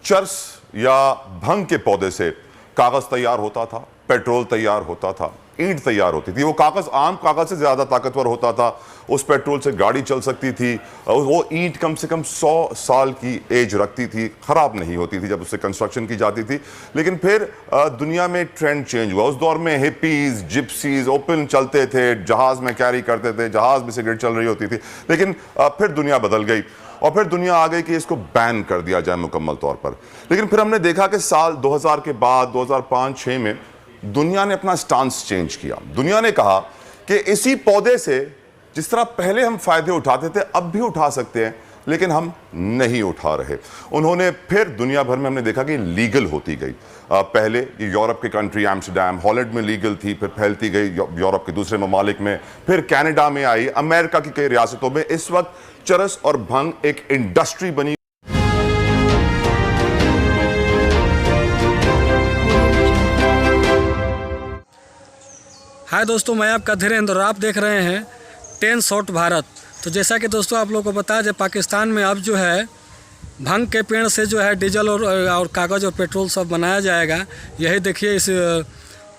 चरस या भंग के पौधे से कागज तैयार होता था, पेट्रोल तैयार होता था, ईंट तैयार होती थी। वो कागज आम कागज से ज्यादा ताकतवर होता था। उस पेट्रोल से गाड़ी चल सकती थी। वो ईंट कम से कम 100 साल की एज रखती थी, खराब नहीं होती थी जब उससे कंस्ट्रक्शन की जाती थी। लेकिन फिर दुनिया में ट्रेंड चेंज हुआ। उस दौर में हिपीज, जिप्सीज ओपन चलते थे, जहाज में कैरी करते थे, जहाज में सिगरेट चल रही होती थी। लेकिन फिर दुनिया बदल गई और फिर दुनिया आ गई कि इसको बैन कर दिया जाए मुकम्मल तौर पर। लेकिन फिर हमने देखा कि साल 2000 के बाद 2005-6 में दुनिया ने अपना स्टांस चेंज किया। दुनिया ने कहा कि इसी पौधे से जिस तरह पहले हम फायदे उठाते थे अब भी उठा सकते हैं, लेकिन हम नहीं उठा रहे। उन्होंने फिर दुनिया भर में हमने देखा कि लीगल होती गई। पहले यूरोप के कंट्री एम्स्टर्डम, हॉलैंड में लीगल थी, फिर फैलती गई यूरोप के दूसरे ममालिक में, फिर कनाडा में आई, अमेरिका की कई रियासतों में। इस वक्त चरस और भंग एक इंडस्ट्री बनी। हाय दोस्तों, मैं आपका धीरेन्द्र और आप देख रहे हैं 10 शॉट भारत। तो जैसा कि दोस्तों आप लोगों को पता है, पाकिस्तान में अब जो है भंग के पेड़ से जो है डीजल और कागज़ और पेट्रोल सब बनाया जाएगा। यही देखिए इस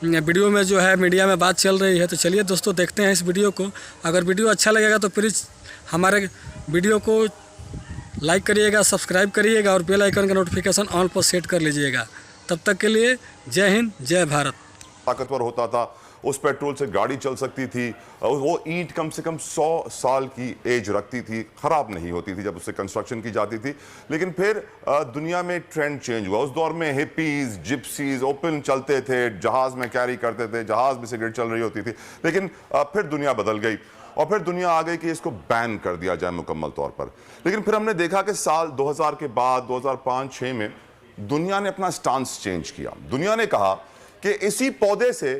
वीडियो में जो है मीडिया में बात चल रही है। तो चलिए दोस्तों देखते हैं इस वीडियो को। अगर वीडियो अच्छा लगेगा तो प्लीज़ हमारे वीडियो को लाइक करिएगा, सब्सक्राइब करिएगा और बेल आइकन का नोटिफिकेशन ऑल पर सेट कर लीजिएगा। तब तक के लिए जय हिंद, जय भारत। ताकतवर होता था, उस पेट्रोल से गाड़ी चल सकती थी। वो ईंट कम से कम 100 साल की एज रखती थी, खराब नहीं होती थी जब उससे कंस्ट्रक्शन की जाती थी। लेकिन फिर दुनिया में ट्रेंड चेंज हुआ। उस दौर में हिपीज, जिप्सीज ओपन चलते थे, jahaz में कैरी करते थे, जहाज में सिगरेट चल रही होती थी। लेकिन फिर दुनिया बदल गई और फिर दुनिया आ गई कि इसको बैन कर दिया जाए मुकम्मल तौर पर। लेकिन फिर हमने देखा कि साल 2000 के बाद 2005-6 में दुनिया ने अपना स्टांस चेंज किया। दुनिया ने कहा कि इसी पौधे से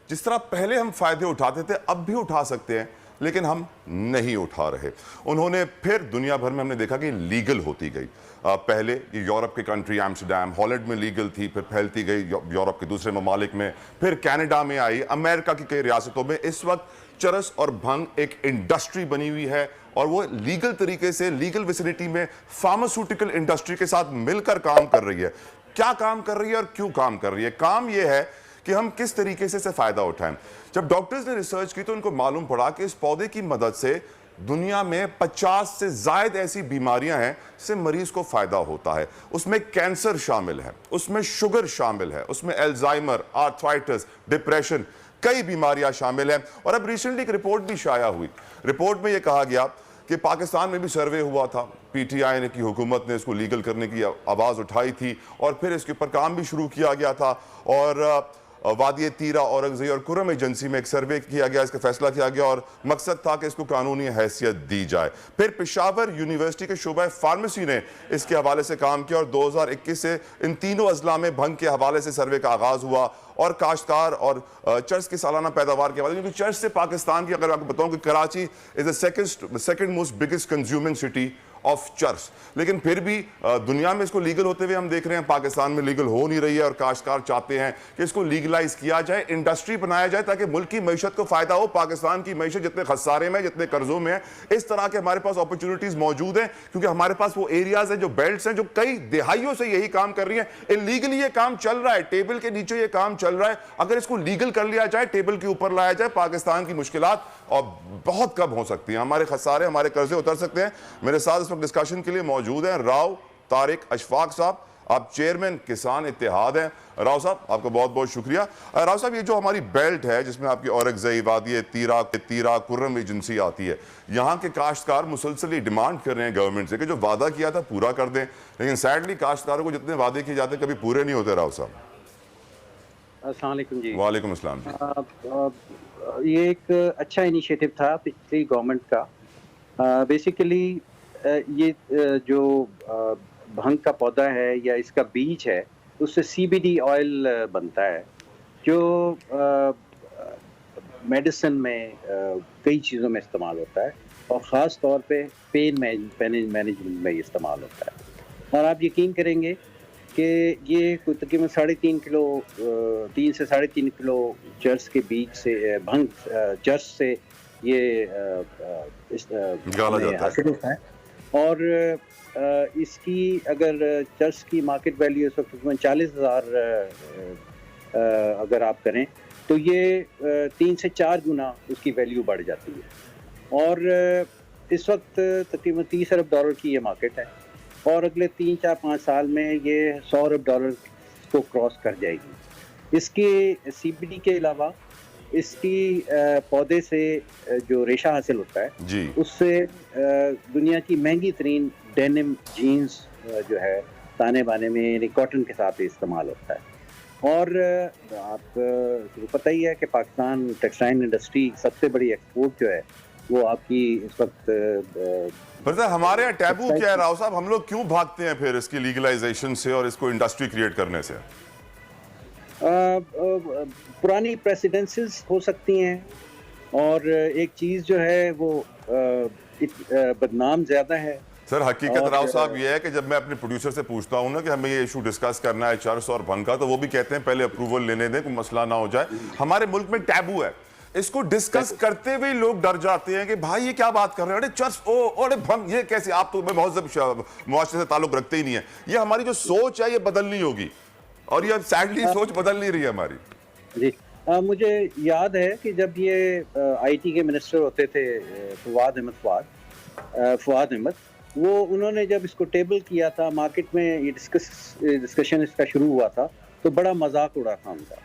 जिस तरह पहले हम फायदे उठाते थे अब भी उठा सकते हैं, लेकिन हम नहीं उठा रहे। उन्होंने फिर दुनिया भर में हमने देखा कि लीगल होती गई। पहले यूरोप के कंट्री एम्स्टर्डम, हॉलैंड में लीगल थी, फिर फैलती गई यूरोप के दूसरे ममालिक में, फिर कनाडा में आई, अमेरिका की कई रियासतों में। इस वक्त चरस और भंग एक इंडस्ट्री बनी हुई है और वो लीगल तरीके से लीगल विसिनिटी में फार्मास्यूटिकल इंडस्ट्री के साथ मिलकर काम कर रही है। क्या काम कर रही है और क्यों काम कर रही है? काम यह है कि हम किस तरीके से फायदा उठाएं। जब डॉक्टर्स ने रिसर्च की तो उनको मालूम पड़ा कि इस पौधे की मदद से दुनिया में 50 से ज्यादा ऐसी बीमारियां हैं जिससे मरीज को फायदा होता है। उसमें कैंसर शामिल है, उसमें शुगर शामिल है, उसमें अल्जाइमर, आर्थराइटिस, डिप्रेशन, कई बीमारियां शामिल हैं। और अब रिसेंटली एक रिपोर्ट भी शाया हुई। रिपोर्ट में यह कहा गया कि पाकिस्तान में भी सर्वे हुआ था, पीटीआई ने की हुकूमत ने इसको लीगल करने की आवाज़ उठाई थी और फिर इसके ऊपर काम भी शुरू किया गया था। और वादी तीरा, औरंगज़ेब और कुर्रम एजेंसी में एक सर्वे किया गया, इसका फैसला किया गया और मकसद था कि इसको कानूनी हैसियत दी जाए। फिर पेशावर यूनिवर्सिटी के शोबा फार्मेसी ने इसके हवाले से काम किया और 2021 से इन तीनों अजला में भंग के हवाले से सर्वे का आगाज़ हुआ। और काश्तकार और चर्च की सालाना पैदावार के हवाले, क्योंकि चर्च से पाकिस्तान की, अगर आपको बताऊं कि Karachi is the second most biggest consuming city of church. लेकिन फिर भी दुनिया में इसको लीगल होते हुए हम देख रहे हैं, पाकिस्तान में लीगल हो नहीं रही है। और काश्तकार चाहते हैं कि इसको लीगलाइज किया जाए, इंडस्ट्री बनाया जाए ताकि मुल्क की मईशत को फायदा हो। पाकिस्तान की मईशत जितने खसारे में, जितने कर्जों में है, इस तरह के हमारे पास अपॉर्चुनिटीज मौजूद हैं, क्योंकि हमारे पास वो एरियाज हैं, जो बेल्ट्स हैं, जो कई दिहाइयों से यही काम कर रही है। इलीगली ये काम चल रहा है, टेबल के नीचे ये काम चल रहा है। अगर इसको लीगल कर लिया जाए, टेबल के ऊपर लाया जाए, पाकिस्तान की मुश्किलात और बहुत कम हो सकती हैं, हमारे खसारे, हमारे कर्जे उतर सकते हैं। मेरे साथ इस वक्त डिस्कशन के लिए मौजूद हैं राव तारिक अशफाक साहब, आप चेयरमैन किसान इत्तेहाद हैं। राव साहब, आपका बहुत बहुत शुक्रिया। राव साहब, ये जो हमारी बेल्ट है जिसमें आपकी औरंगज़ेब, वादी तीरा, कुर्रम एजेंसी आती है, यहाँ के काश्तकार मुसलसल ये डिमांड कर रहे हैं गवर्नमेंट से कि जो वादा किया था पूरा कर दें, लेकिन सैडली काश्तकारों को जितने वादे किए जाते कभी पूरे नहीं होते। राव साहब, अस्सलाम वालेकुम जी। वालेकुम अस्सलाम जी। ये एक अच्छा इनिशिएटिव था पिछली गवर्नमेंट का। बेसिकली ये जो भंग का पौधा है या इसका बीज है, उससे CBD ऑयल बनता है, जो मेडिसिन में कई चीज़ों में इस्तेमाल होता है और ख़ास तौर पे पेन मैनेजमेंट में इस्तेमाल होता है। और आप यकीन करेंगे कि ये तकरीबन 3.5 किलो 3 से 3.5 किलो चर्च के बीज से भंग चर्च से ये निकाला जाता है। और इसकी अगर चर्च की मार्केट वैल्यू इस वक्त तकरीबन 40,000 अगर आप करें तो ये 3 से 4 गुना उसकी वैल्यू बढ़ जाती है। और इस वक्त तकरीबन $30 अरब की ये मार्केट है और अगले 3, 4, 5 साल में ये $100 अरब को क्रॉस कर जाएगी। इसके CBD के अलावा इसकी पौधे से जो रेशा हासिल होता है जी, उससे दुनिया की महंगी तरीन डेनिम जीन्स जो है ताने बाने में यानी कॉटन के साथ इस्तेमाल होता है। और आपको पता ही है कि पाकिस्तान टेक्सटाइल इंडस्ट्री सबसे बड़ी एक्सपोर्ट जो है वो आपकी इस वक्त पर सर हमारे यहाँ टैबू क्या है राव साहब, हम लोग क्यों भागते हैं फिर इसकी लीगलाइजेशन से और इसको इंडस्ट्री क्रिएट करने से? पुरानी प्रेसिडेंसेस हो सकती हैं और एक चीज़ जो है वो बदनाम ज़्यादा है। सर हकीकत राव साहब ये है कि जब मैं अपने प्रोड्यूसर से पूछता हूँ ना कि हमें ये इशू डिस्कस करना है चर्च और भंग का, तो वो भी कहते हैं पहले अप्रूवल लेने दें, कोई मसला ना हो जाए। हमारे मुल्क में टैबू है, इसको डिस्कस करते हुए लोग डर जाते हैं कि भाई ये क्या बात कर रहे हैं, अरे चर्च अरे भंग ये कैसे, आप तो महज़ब मुआशरे से ताल्लुक रखते ही नहीं है। ये हमारी जो सोच है ये बदलनी होगी और ये सैडली सोच बदल नहीं रही है हमारी। जी मुझे याद है कि जब ये IT के मिनिस्टर होते थे फवाद अहमद, वो उन्होंने जब इसको टेबल किया था मार्केट में, ये डिस्कशन इसका शुरू हुआ था तो बड़ा मजाक उड़ा था उनका।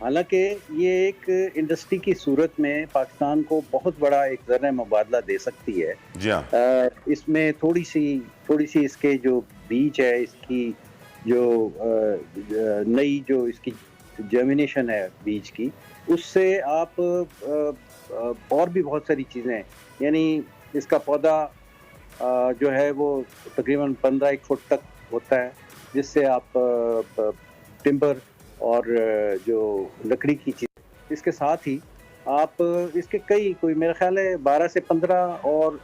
हालांकि ये एक इंडस्ट्री की सूरत में पाकिस्तान को बहुत बड़ा एक ज़र मुबादला दे सकती है। जी हाँ, इसमें थोड़ी सी इसके जो बीज है, इसकी जो नई जो इसकी जर्मिनेशन है बीज की, उससे आप और भी बहुत सारी चीज़ें, यानी इसका पौधा जो है वो तकरीबन 15-1 फुट तक होता है, जिससे आप टिम्बर और जो लकड़ी की चीज़, इसके साथ ही आप इसके कोई मेरा ख्याल है 12 से 15 और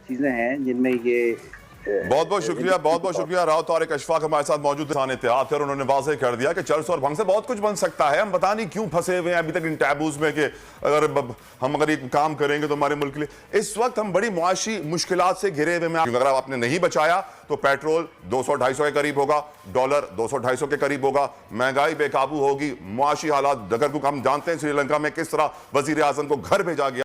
चीज़ें हैं जिनमें ये बहुत बहुत शुक्रिया राव तारिक अशफाक हमारे साथ मौजूद थे और उन्होंने वाज़ेह कर दिया कि चर्च और भंग से बहुत कुछ बन सकता है। हम पता नहीं क्यों फंसे हुए हैं अभी तक इन टैबूज में कि अगर ये काम करेंगे तो हमारे मुल्क के लिए इस वक्त हम बड़ी मुआशी मुश्किलात से घिरे हुए में। अगर आपने नहीं बचाया तो पेट्रोल 200-250 के करीब होगा, डॉलर 200-250 के करीब होगा, महंगाई बेकाबू होगी, मुआशी हालात अगर हम जानते हैं श्रीलंका में किस तरह वजीर आजम को घर भेजा गया।